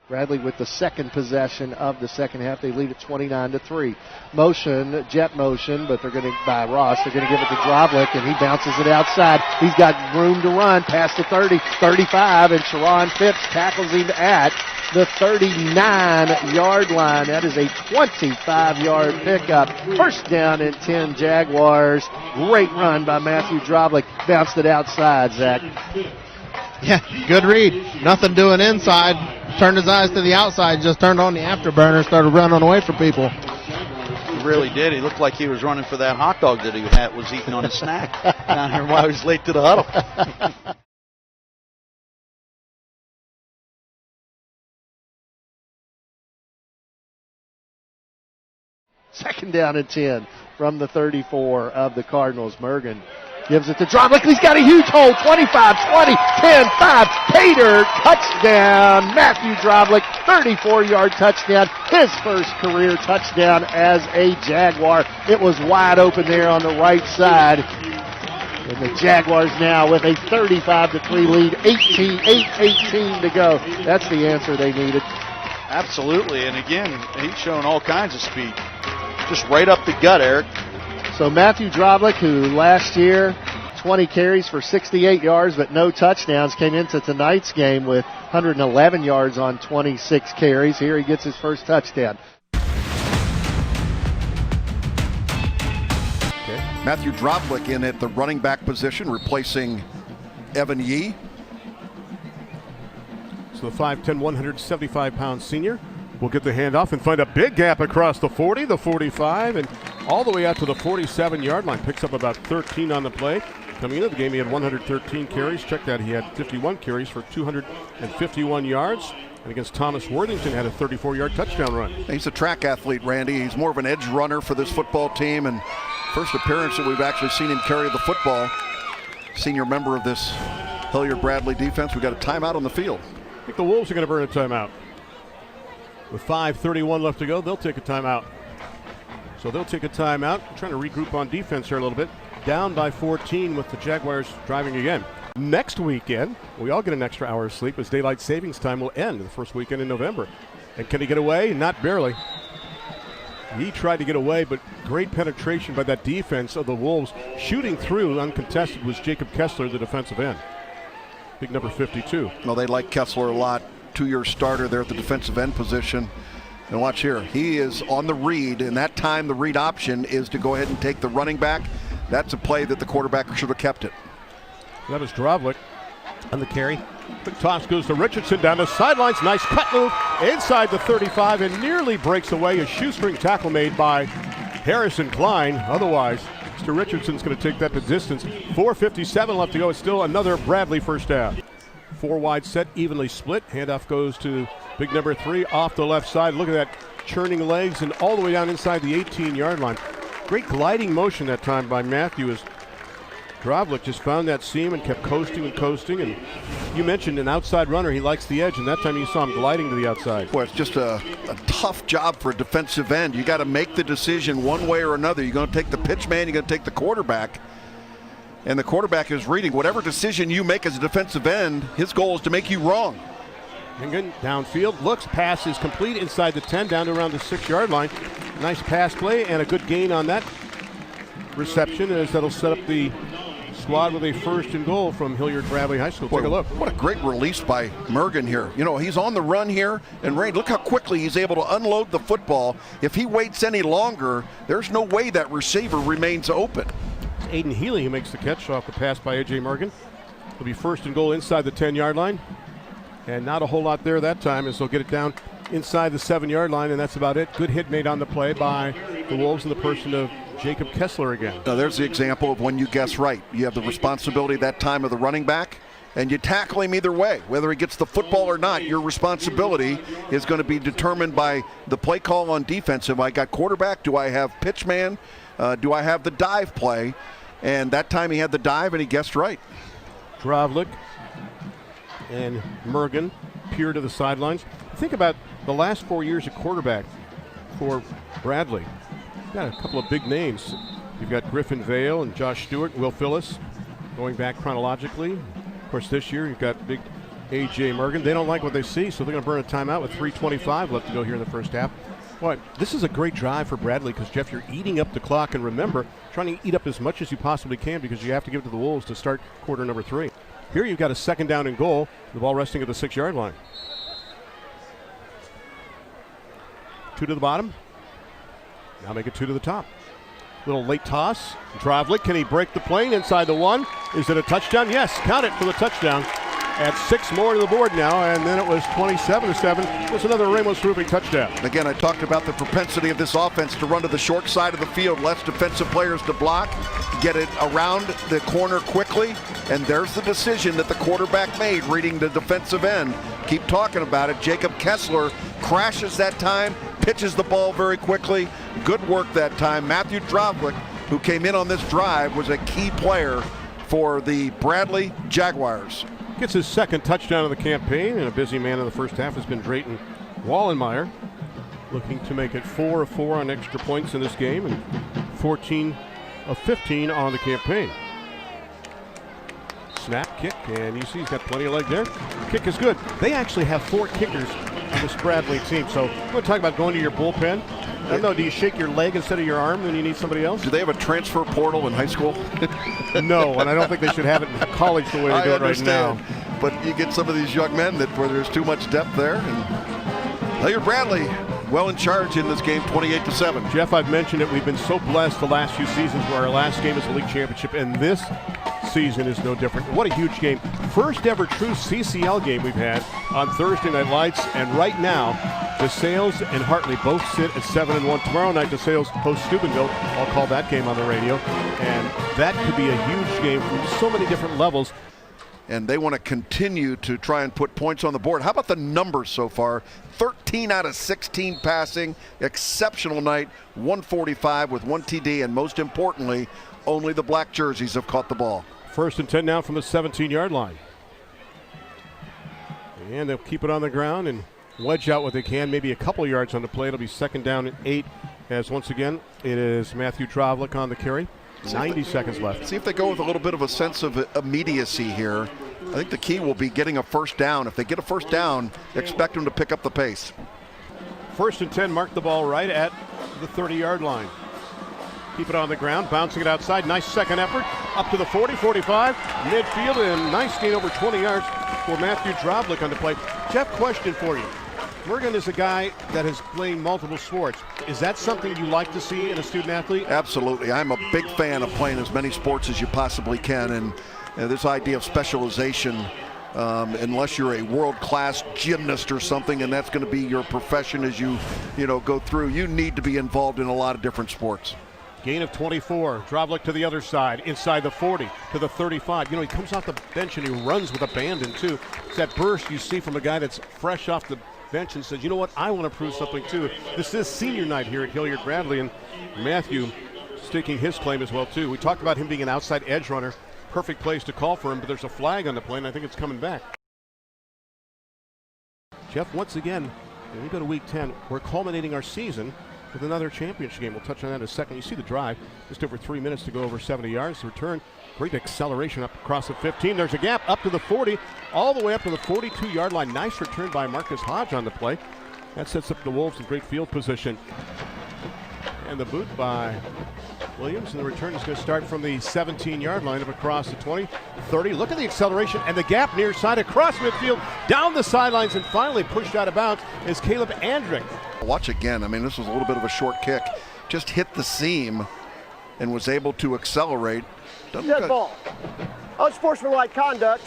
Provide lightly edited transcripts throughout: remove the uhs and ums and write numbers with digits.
Bradley with the second possession of the second half. They lead at 29-3. Motion, jet motion, but they're going to, by Ross, they're going to give it to Drovdlic, and he bounces it outside. He's got room to run past the 30, 35, and Sharon Phipps tackles him at the 39-yard line. That is a 25-yard pickup. First down and 10 Jaguars. Great run by Matthew Drovdlic. Bounced it outside, Zach. Yeah, good read. Nothing doing inside. Turned his eyes to the outside, just turned on the afterburner, started running away from people. He really did. He looked like he was running for that hot dog that he was eating on his snack down here while he was late to the huddle. Second down and 10 from the 34 of the Cardinals. Mergen gives it to Drovdlic. He's got a huge hole. 25, 20, 10, 5. Pater, touchdown. Matthew Drovdlic, 34-yard touchdown. His first career touchdown as a Jaguar. It was wide open there on the right side. And the Jaguars now with a 35-3 lead. 8-18 to go. That's the answer they needed. Absolutely. And again, he's showing all kinds of speed. Just right up the gut, Eric. So Matthew Drovdlic, who last year 20 carries for 68 yards but no touchdowns, came into tonight's game with 111 yards on 26 carries. Here he gets his first touchdown. Okay. Matthew Drovdlic in at the running back position, replacing Evan Yee. So the 5'10", 175-pound senior will get the handoff and find a big gap across the 40, the 45, and all the way out to the 47-yard line. Picks up about 13 on the play. Coming into the game, he had 113 carries. Check that, he had 51 carries for 251 yards. And against Thomas Worthington, had a 34-yard touchdown run. He's a track athlete, Randy. He's more of an edge runner for this football team, and first appearance that we've actually seen him carry the football. Senior member of this Hilliard-Bradley defense. We've got a timeout on the field. I think the Wolves are going to burn a timeout. With 5:31 left to go, they'll take a timeout. So they'll take a timeout. Trying to regroup on defense here a little bit. Down by 14 with the Jaguars driving again. Next weekend, we all get an extra hour of sleep as daylight savings time will end the first weekend in November. And can he get away? Not barely. He tried to get away, but great penetration by that defense of the Wolves. Shooting through uncontested was Jacob Kessler, the defensive end. Big number 52. Well, they like Kessler a lot. Two-year starter there at the defensive end position. And watch here, he is on the read, and that time the read option is to go ahead and take the running back. That's a play that the quarterback should have kept it. That was Drovdlic on the carry. Quick toss goes to Richardson down the sidelines. Nice cut move inside the 35 and nearly breaks away. A shoestring tackle made by Harrison Klein. Otherwise, Mr. Richardson's going to take that the distance. 4:57 left to go. It's still another Bradley first down. Four wide set, evenly split. Handoff goes to big number 3 off the left side. Look at that churning legs and all the way down inside the 18-yard line. Great gliding motion that time by Matthew as Drovdlic just found that seam and kept coasting and coasting. And you mentioned an outside runner. He likes the edge, and that time you saw him gliding to the outside. Boy, it's just a tough job for a defensive end. You got to make the decision one way or another. You're going to take the pitch man, you're going to take the quarterback. And the quarterback is reading. Whatever decision you make as a defensive end, his goal is to make you wrong. Hingan downfield, looks, pass is complete inside the 10, down to around the 6-yard line. Nice pass play and a good gain on that reception as that'll set up the squad with a first and goal from Hilliard-Bradley High School. Take a look. What a great release by Mergen here. You know, he's on the run here, and Ray, look how quickly he's able to unload the football. If he waits any longer, there's no way that receiver remains open. Aiden Healy who makes the catch off the pass by A.J. Mergen. It'll be first and goal inside the 10-yard line. And not a whole lot there that time as they'll get it down inside the 7-yard line, and that's about it. Good hit made on the play by the Wolves in the person of Jacob Kessler again. Now there's the example of when you guess right. You have the responsibility that time of the running back, and you tackle him either way. Whether he gets the football or not, your responsibility is going to be determined by the play call on defense. If I got quarterback, do I have pitch man? Do I have the dive play? And that time he had the dive, and he guessed right. Drovdlic and Mergen peer to the sidelines. Think about the last 4 years at quarterback for Bradley. Got a couple of big names. You've got Griffin Vale and Josh Stewart, Will Phillips, going back chronologically. Of course, this year you've got big A.J. Mergen. They don't like what they see, so they're going to burn a timeout with 3:25 left to go here in the first half. Boy, this is a great drive for Bradley because, Jeff, you're eating up the clock. And remember, trying to eat up as much as you possibly can because you have to give it to the Wolves to start quarter number 3. Here you've got a second down and goal. The ball resting at the 6-yard line. 2 to the bottom. Now make it 2 to the top. Little late toss. Drovdlic, can he break the plane inside the 1? Is it a touchdown? Yes, count it for the touchdown. Add 6 more to the board now, and then it was 27-7. It was another Ramos-Ruby touchdown. Again, I talked about the propensity of this offense to run to the short side of the field, less defensive players to block, get it around the corner quickly, and there's the decision that the quarterback made, reading the defensive end. Keep talking about it. Jacob Kessler crashes that time, pitches the ball very quickly. Good work that time. Matthew Drovdlic, who came in on this drive, was a key player for the Bradley Jaguars. Gets his second touchdown of the campaign, and a busy man in the first half has been Drayton Wallenmeyer, looking to make it 4 of 4 on extra points in this game and 14 of 15 on the campaign. Snap, kick, and you see he's got plenty of leg there. Kick is good. They actually have 4 kickers on this Bradley team, so we're going to talk about going to your bullpen. I don't know, do you shake your leg instead of your arm when you need somebody else? Do they have a transfer portal in high school? No, and I don't think they should have it in college the way they do it right now. But you get some of these young men that where there's too much depth there. And Hilliard-Bradley well in charge in this game, 28-7. Jeff, I've mentioned it. We've been so blessed the last few seasons where our last game is the league championship, and this season is no different. What a huge game. First ever true CCL game we've had on Thursday Night Lights, and right now, DeSales and Hartley both sit at 7-1. Tomorrow night, DeSales hosts Steubenville. I'll call that game on the radio, and that could be a huge game from so many different levels. And they want to continue to try and put points on the board. How about the numbers so far? 13 out of 16 passing, exceptional night, 145 with 1 TD, and most importantly, only the black jerseys have caught the ball. 1st and 10 now from the 17-yard line. And they'll keep it on the ground and wedge out what they can, maybe a couple yards on the play. It'll be 2nd down and 8, as once again, it is Matthew Drovdlic on the carry. 90 seconds left. See if they go with a little bit of a sense of immediacy here. I think the key will be getting a first down. If they get a first down, expect them to pick up the pace. 1st and 10, mark the ball right at the 30-yard line. Keep it on the ground, bouncing it outside. Nice second effort, up to the 40, 45, midfield, and nice gain over 20 yards for Matthew Drovdlic on the play. Jeff, question for you. Mergen is a guy that has played multiple sports. Is that something you like to see in a student athlete? Absolutely. I'm a big fan of playing as many sports as you possibly can, and this idea of specialization, unless you're a world-class gymnast or something, and that's going to be your profession as you go through, you need to be involved in a lot of different sports. Gain of 24. Drovdlic to the other side, inside the 40 to the 35. He comes off the bench and he runs with abandon too. It's that burst you see from a guy that's fresh off the bench and says, you know what, I want to prove something too. This is senior night here at Hilliard-Bradley, and Matthew staking his claim as well too. We talked about him being an outside edge runner. Perfect place to call for him, but there's a flag on the play, and I think it's coming back. Jeff, once again, when we go to week 10, we're culminating our season with another championship game. We'll touch on that in a second. You see the drive, just over 3 minutes to go over 70 yards. The return, great acceleration up across the 15. There's a gap up to the 40, all the way up to the 42-yard line. Nice return by Marcus Hodge on the play. That sets up the Wolves in great field position. And the boot by Williams, and the return is going to start from the 17-yard line up across the 20, 30. Look at the acceleration and the gap near side across midfield, down the sidelines, and finally pushed out of bounds is Caleb Andrick. Watch again. I mean, this was a little bit of a short kick. Just hit the seam and was able to accelerate. Dead ball. Unsportsmanlike conduct.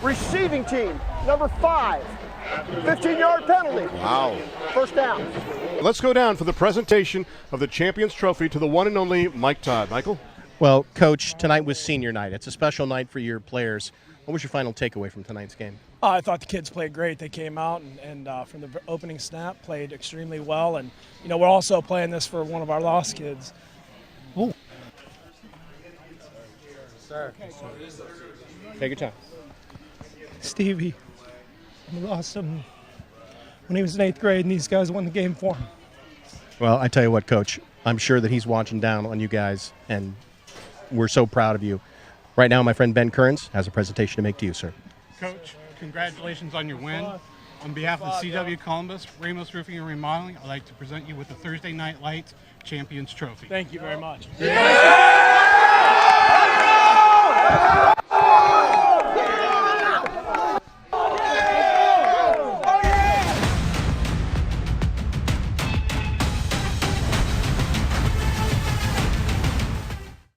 Receiving team, number 5. 15-yard penalty. Wow. First down. Let's go down for the presentation of the Champions Trophy to the one and only Mike Todd. Michael? Well, Coach, tonight was senior night. It's a special night for your players. What was your final takeaway from tonight's game? I thought the kids played great. They came out and from the opening snap played extremely well. And, we're also playing this for one of our lost kids. Ooh. Sir. Take your time. Stevie. We lost him when he was in 8th grade, and these guys won the game for him. Well, I tell you what, Coach, I'm sure that he's watching down on you guys, and we're so proud of you. Right now, my friend Ben Kearns has a presentation to make to you, sir. Coach, congratulations on your win. On behalf of CW Columbus, Ramos Roofing and Remodeling, I'd like to present you with the Thursday Night Lights Champions Trophy. Thank you very much.